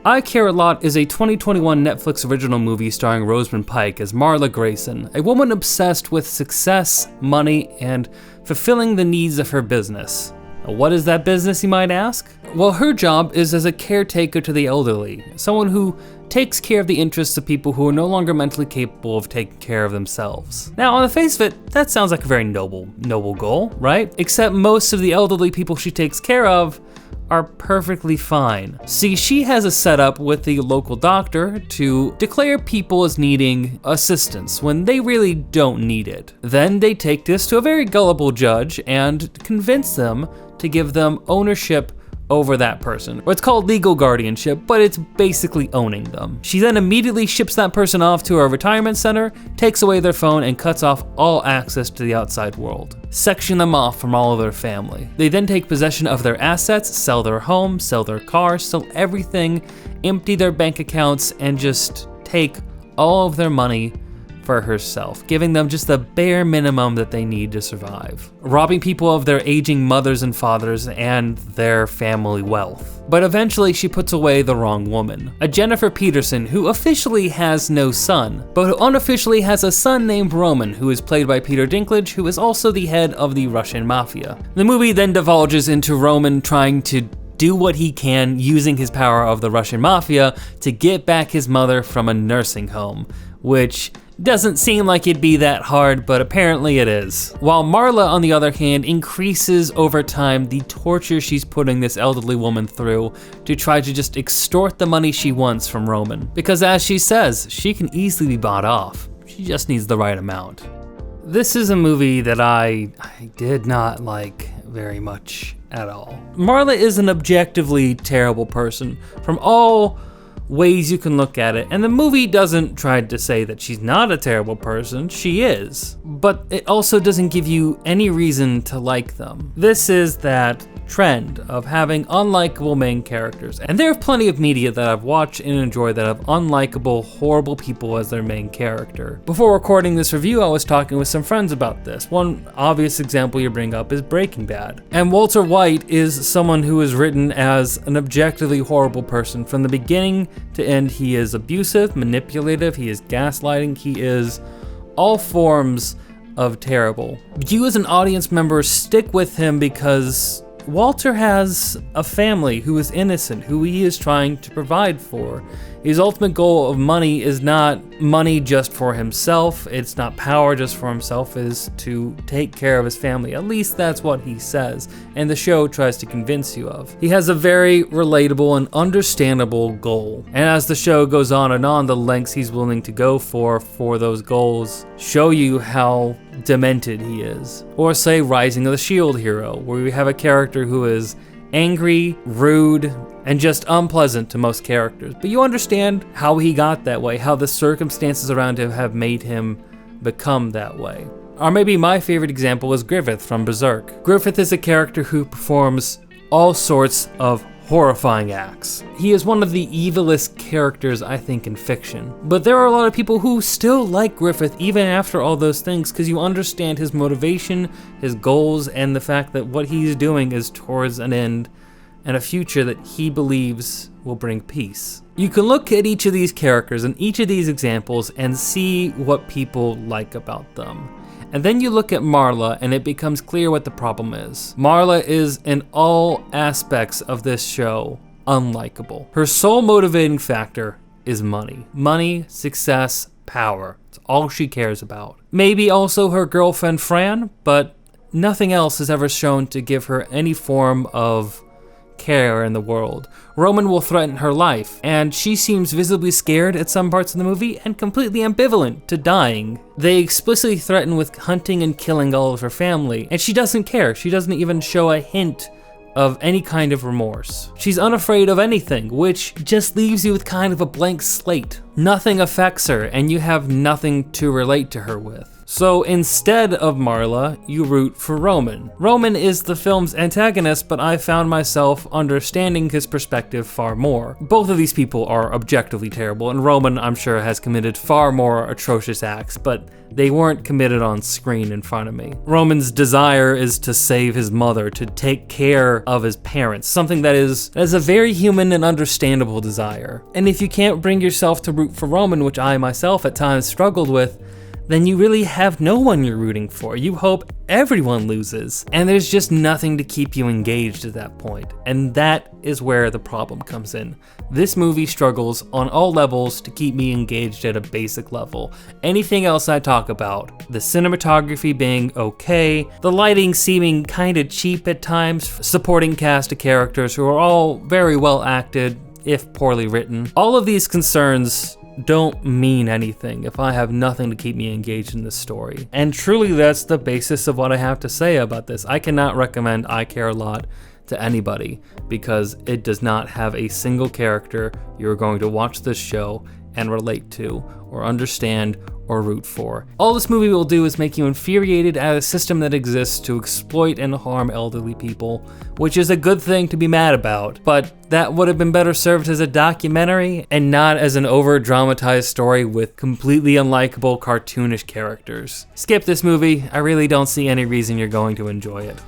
I Care a Lot is a 2021 Netflix original movie starring Rosamund Pike as Marla Grayson, a woman obsessed with success, money, and fulfilling the needs of her business. What is that business, you might ask? Well, her job is as a caretaker to the elderly, someone who takes care of the interests of people who are no longer mentally capable of taking care of themselves. Now, on the face of it, that sounds like a very noble goal, right? Except most of the elderly people she takes care of are perfectly fine. See, she has a setup with the local doctor to declare people as needing assistance when they really don't need it. Then they take this to a very gullible judge and convince them to give them ownership over that person. Or it's called legal guardianship, but it's basically owning them. She then immediately ships that person off to a retirement center, takes away their phone, and cuts off all access to the outside world, sectioning them off from all of their family. They then take possession of their assets, sell their home, sell their car, sell everything, empty their bank accounts, and just take all of their money for herself, giving them just the bare minimum that they need to survive, robbing people of their aging mothers and fathers and their family wealth. But eventually she puts away the wrong woman, a Jennifer Peterson who officially has no son, but who unofficially has a son named Roman, who is played by Peter Dinklage, who is also the head of the Russian mafia. The movie then divulges into Roman trying to do what he can using his power of the Russian mafia to get back his mother from a nursing home, which doesn't seem like it'd be that hard, but apparently it is. While Marla, on the other hand, increases over time the torture she's putting this elderly woman through to try to just extort the money she wants from Roman. Because as she says, she can easily be bought off. She just needs the right amount. This is a movie that I did not like very much at all. Marla is an objectively terrible person from all ways you can look at it, and the movie doesn't try to say that she's not a terrible person, she is, but it also doesn't give you any reason to like them. This is that trend of having unlikable main characters, and there are plenty of media that I've watched and enjoyed that have unlikable, horrible people as their main character. Before recording this review, I was talking with some friends about this. One obvious example you bring up is Breaking Bad, and Walter White is someone who is written as an objectively horrible person. From the beginning to end, he is abusive, manipulative, he is gaslighting, he is all forms of terrible. You as an audience member stick with him because Walter has a family who is innocent, who he is trying to provide for. His ultimate goal of money is not money just for himself, it's not power just for himself, it is to take care of his family. At least that's what he says, and the show tries to convince you of. He has a very relatable and understandable goal, and as the show goes on, the lengths he's willing to go for those goals show you how demented he is. Or say Rising of the Shield Hero, where we have a character who is angry, rude, and just unpleasant to most characters. But you understand how he got that way, how the circumstances around him have made him become that way. Or maybe my favorite example is Griffith from Berserk. Griffith is a character who performs all sorts of horrifying acts. He is one of the evilest characters, I think, in fiction. But there are a lot of people who still like Griffith even after all those things, because you understand his motivation, his goals, and the fact that what he's doing is towards an end and a future that he believes will bring peace. You can look at each of these characters and each of these examples and see what people like about them. And then you look at Marla and it becomes clear what the problem is. Marla is, in all aspects of this show, unlikable. Her sole motivating factor is money. Money, success, power. It's all she cares about. Maybe also her girlfriend Fran, but nothing else is ever shown to give her any form of care in the world. Roman will threaten her life, and she seems visibly scared at some parts of the movie and completely ambivalent to dying. They explicitly threaten with hunting and killing all of her family, and she doesn't care. She doesn't even show a hint of any kind of remorse. She's unafraid of anything, which just leaves you with kind of a blank slate. Nothing affects her, and you have nothing to relate to her with. So instead of Marla, you root for Roman. Roman is the film's antagonist, but I found myself understanding his perspective far more. Both of these people are objectively terrible, and Roman, I'm sure, has committed far more atrocious acts, but they weren't committed on screen in front of me. Roman's desire is to save his mother, to take care of his parents, something that is a very human and understandable desire. And if you can't bring yourself to root for Roman, which I myself at times struggled with, then you really have no one you're rooting for. You hope everyone loses. And there's just nothing to keep you engaged at that point. And that is where the problem comes in. This movie struggles on all levels to keep me engaged at a basic level. Anything else I talk about, the cinematography being okay, the lighting seeming kinda cheap at times, supporting cast of characters who are all very well acted, if poorly written, all of these concerns don't mean anything if I have nothing to keep me engaged in this story. And truly that's the basis of what I have to say about this. I cannot recommend I Care a Lot to anybody because it does not have a single character you're going to watch this show and relate to or understand or root for. All this movie will do is make you infuriated at a system that exists to exploit and harm elderly people, which is a good thing to be mad about, but that would have been better served as a documentary and not as an over-dramatized story with completely unlikable cartoonish characters. Skip this movie. I really don't see any reason you're going to enjoy it.